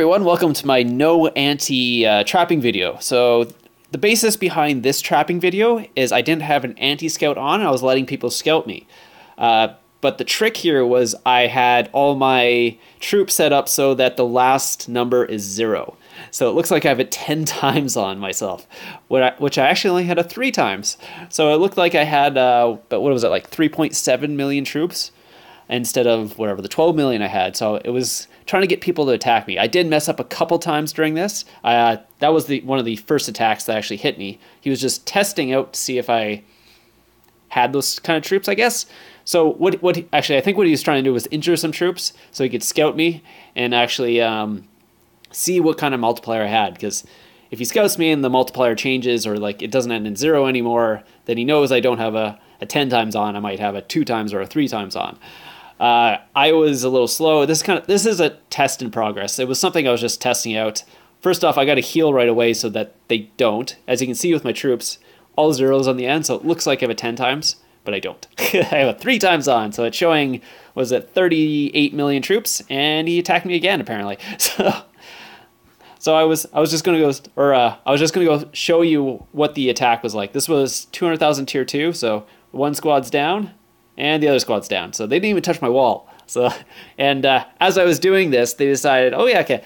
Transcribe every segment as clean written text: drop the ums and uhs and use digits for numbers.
everyone, welcome to my no anti-trapping video. So the basis behind this trapping video is I didn't have an anti-scout on and I was letting people scout me. But the trick here was I had all my troops set up so that the last number is 0. So it looks like I have it 10 times on myself, which I actually only had it 3 times. So it looked like I had, but what was it, like 3.7 million troops instead of whatever, the 12 million I had. So it was trying to get people to attack me. I did mess up a couple times during this. That was one of the first attacks that actually hit me. He was just testing out to see if I had those kind of troops, I guess. So actually, I think what he was trying to do was injure some troops so he could scout me and actually see what kind of multiplier I had. Because if he scouts me and the multiplier changes or like it doesn't end in 0 anymore, then he knows I don't have a 10 times on. I might have a 2 times or a 3 times on. I was a little slow. This is a test in progress. It was something I was just testing out. First off, I got to heal right away so that they don't. As you can see with my troops, all zeros on the end, so it looks like I have a 10 times, but I don't. I have a 3 times on, so it's showing, was it 38 million troops, and he attacked me again apparently. So I was just gonna go show you what the attack was like. This was 200,000 tier 2, so one squad's down and the other squad's down. So they didn't even touch my wall. So and as I was doing this, they decided, oh yeah, okay,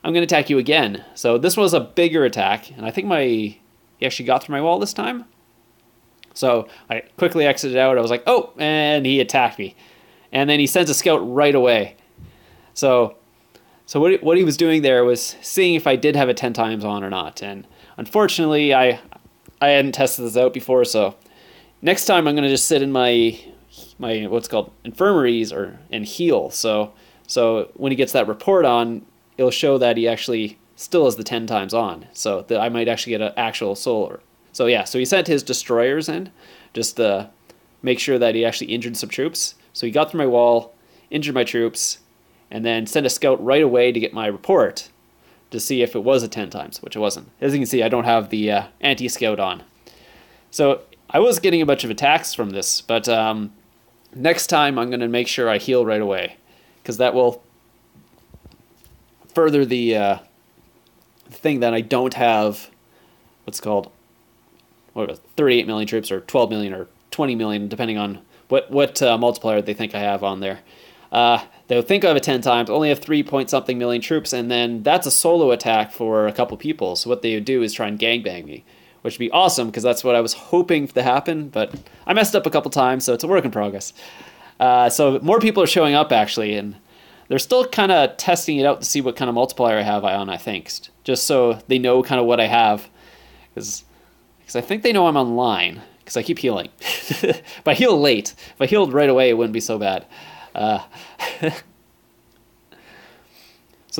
I'm gonna attack you again. So this was a bigger attack, and I think he actually got through my wall this time. So I quickly exited out. I was like, oh, and he attacked me. And then he sends a scout right away. So what he was doing there was seeing if I did have a 10 times on or not. And unfortunately, I hadn't tested this out before. So next time I'm going to just sit in my what's called infirmaries and heal. So when he gets that report on, it'll show that he actually still has the 10 times on. So that I might actually get an actual solar. So yeah, so he sent his destroyers in just to make sure that he actually injured some troops. So he got through my wall, injured my troops, and then sent a scout right away to get my report to see if it was a 10 times, which it wasn't. As you can see, I don't have the anti-scout on. So I was getting a bunch of attacks from this, but next time I'm going to make sure I heal right away, because that will further the thing that I don't have what's called 38 million troops or 12 million or 20 million, depending on what multiplier they think I have on there. They'll think I have a 10 times, only have 3 point something million troops, and then that's a solo attack for a couple people. So what they would do is try and gangbang me, which would be awesome because that's what I was hoping to happen, but I messed up a couple times, so it's a work in progress. So more people are showing up actually, and they're still kind of testing it out to see what kind of multiplier I have on, I think, just so they know kind of what I have, because I think they know I'm online, because I keep healing. But I heal late. If I healed right away, it wouldn't be so bad. So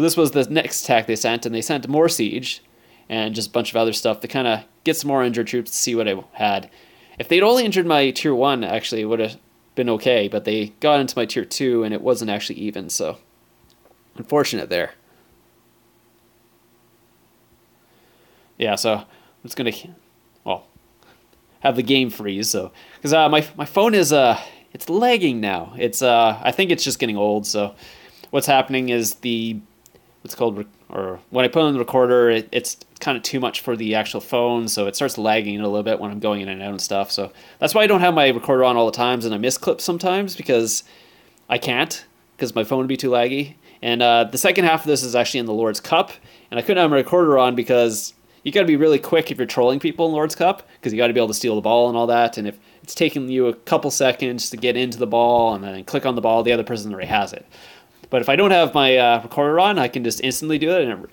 this was the next attack they sent, and they sent more siege and just a bunch of other stuff to kind of get some more injured troops to see what I had. If they'd only injured my tier 1, actually, it would have been okay, but they got into my tier 2, and it wasn't actually even, so unfortunate there. Yeah, so I'm just going to have the game freeze, so because my phone is it's lagging now. It's I think it's just getting old. So what's happening is what's called or when I put on the recorder, it's kind of too much for the actual phone, so it starts lagging a little bit when I'm going in and out and stuff. So that's why I don't have my recorder on all the times, and I miss clips sometimes because I can't, because my phone would be too laggy. And the second half of this is actually in the Lord's Cup, and I couldn't have my recorder on because you got to be really quick if you're trolling people in Lord's Cup, because you got to be able to steal the ball and all that. And if it's taking you a couple seconds to get into the ball and then click on the ball, the other person already has it. But if I don't have my recorder on, I can just instantly do it, and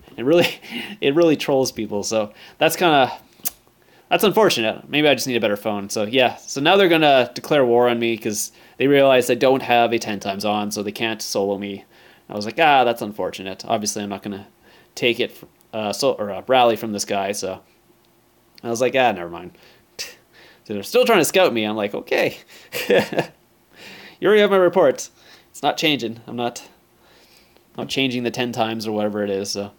it really trolls people. So that's unfortunate. Maybe I just need a better phone. So yeah, so now they're gonna declare war on me because they realize I don't have a 10 times on, so they can't solo me. I was like, that's unfortunate. Obviously, I'm not gonna take it rally from this guy. So I was like, never mind. So they're still trying to scout me. I'm like, okay, you already have my report. It's not changing. I'm not changing the 10 times or whatever it is. So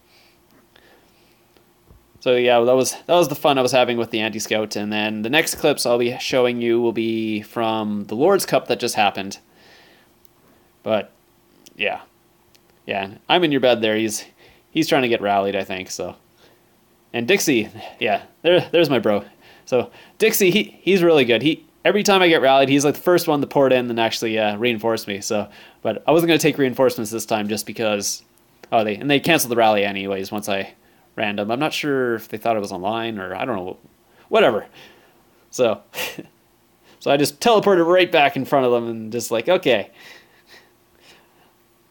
yeah, that was the fun I was having with the anti-scout. And then the next clips I'll be showing you will be from the Lord's Cup that just happened. But yeah, I'm in your bed there. He's he's trying to get rallied, I think. So, and Dixie, yeah, there's my bro. So Dixie, he's really good. Every time I get rallied, he's like the first one to pour it in and actually reinforce me. So, but I wasn't gonna take reinforcements this time just because. Oh, they canceled the rally anyways once I ran them. I'm not sure if they thought it was online or I don't know, whatever. So, so I just teleported right back in front of them and just like, okay.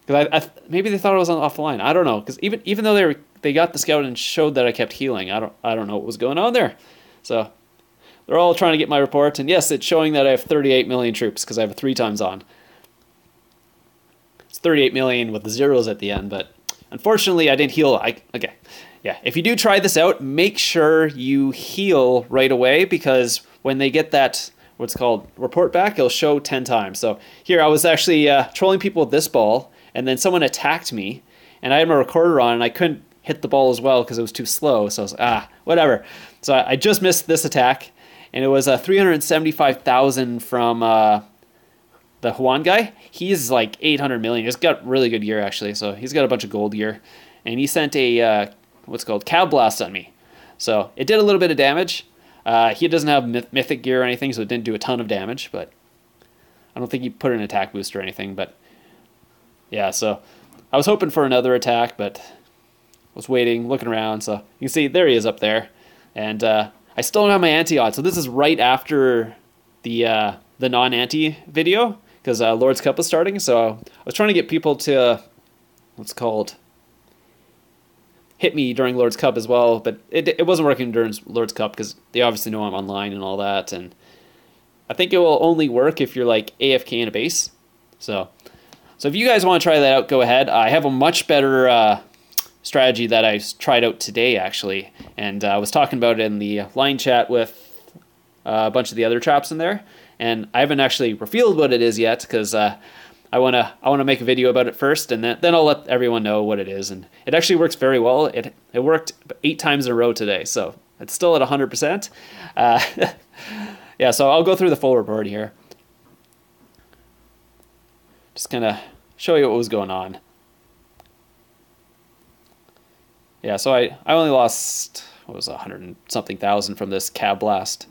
Because maybe they thought I was off the line. I don't know. Because even though they got the scout and showed that I kept healing, I don't know what was going on there. So they're all trying to get my report, and yes, it's showing that I have 38 million troops because I have a 3 times on. It's 38 million with the zeros at the end, but unfortunately I didn't heal. Okay, yeah. If you do try this out, make sure you heal right away because when they get that what's called report back, it'll show 10 times. So here I was actually trolling people with this ball. And then someone attacked me, and I had my recorder on, and I couldn't hit the ball as well because it was too slow. So I was like, whatever. So I just missed this attack, and it was 375,000 from the Juan guy. He's like 800 million. He's got really good gear, actually. So he's got a bunch of gold gear. And he sent a, what's called, Cab Blast on me. So it did a little bit of damage. He doesn't have mythic gear or anything, so it didn't do a ton of damage. But I don't think he put an attack boost or anything, but... yeah, so I was hoping for another attack, but was waiting, looking around. So you can see there he is up there, and I still don't have my anti on. So this is right after the non-anti video because Lord's Cup was starting. So I was trying to get people to what's called hit me during Lord's Cup as well, but it wasn't working during Lord's Cup because they obviously know I'm online and all that. And I think it will only work if you're like AFK in a base. So if you guys want to try that out, go ahead. I have a much better strategy that I tried out today, actually. And I was talking about it in the line chat with a bunch of the other traps in there. And I haven't actually revealed what it is yet because I wanna make a video about it first, and then I'll let everyone know what it is. And it actually works very well. It worked 8 times in a row today, so it's still at 100%. Yeah, so I'll go through the full report here. Just kind of show you what was going on. Yeah, so I only lost, what was it, 100 and something thousand from this Cab Blast.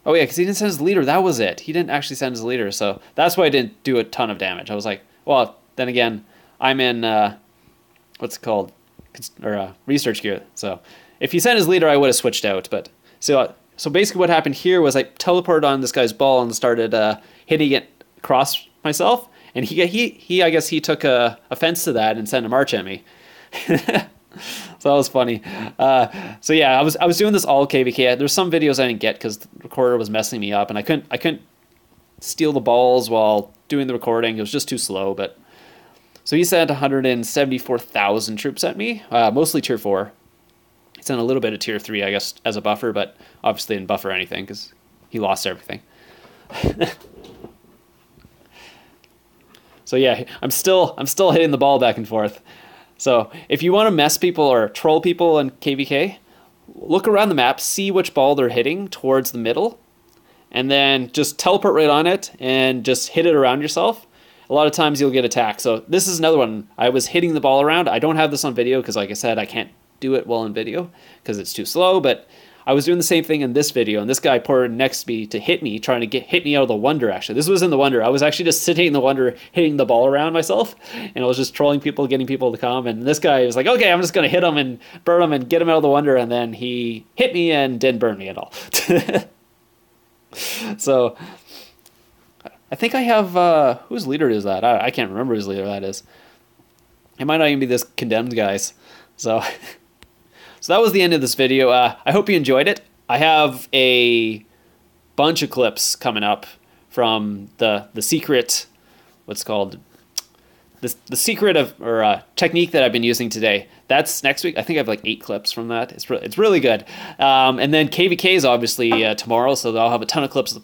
Oh yeah, because he didn't send his leader. That was it. He didn't actually send his leader, so that's why I didn't do a ton of damage. I was like, well, then again, I'm in, what's it called, research gear. So if he sent his leader, I would have switched out. But so basically what happened here was I teleported on this guy's ball and started hitting it across myself. And he I guess he took offense to that and sent a march at me. So that was funny. So yeah, I was doing this all KVK. There's some videos I didn't get because the recorder was messing me up, and I couldn't steal the balls while doing the recording. It was just too slow. But so he sent 174,000 troops at me, mostly tier 4. He sent a little bit of tier 3, I guess, as a buffer, but obviously didn't buffer anything because he lost everything. So yeah, I'm still hitting the ball back and forth. So if you want to mess people or troll people in KVK, look around the map, see which ball they're hitting towards the middle, and then just teleport right on it and just hit it around yourself. A lot of times you'll get attacked. So this is another one. I was hitting the ball around. I don't have this on video because, like I said, I can't do it well in video because it's too slow, but I was doing the same thing in this video, and this guy poured next to me to hit me, trying to hit me out of the Wonder, actually. This was in the Wonder. I was actually just sitting in the Wonder, hitting the ball around myself, and I was just trolling people, getting people to come, and this guy was like, okay, I'm just going to hit him and burn him and get him out of the Wonder, and then he hit me and didn't burn me at all. So, I think I have, whose leader is that? I can't remember whose leader that is. It might not even be this Condemned guys. So... So that was the end of this video. I hope you enjoyed it. I have a bunch of clips coming up from the secret, what's called, the secret of, or technique that I've been using today. That's next week. I think I have like 8 clips from that. It's really good. And then KVK is obviously tomorrow, so I'll have a ton of clips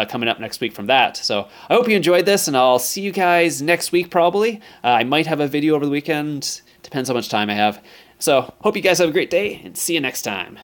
coming up next week from that. So I hope you enjoyed this, and I'll see you guys next week probably. I might have a video over the weekend. Depends how much time I have. So, hope you guys have a great day, and see you next time.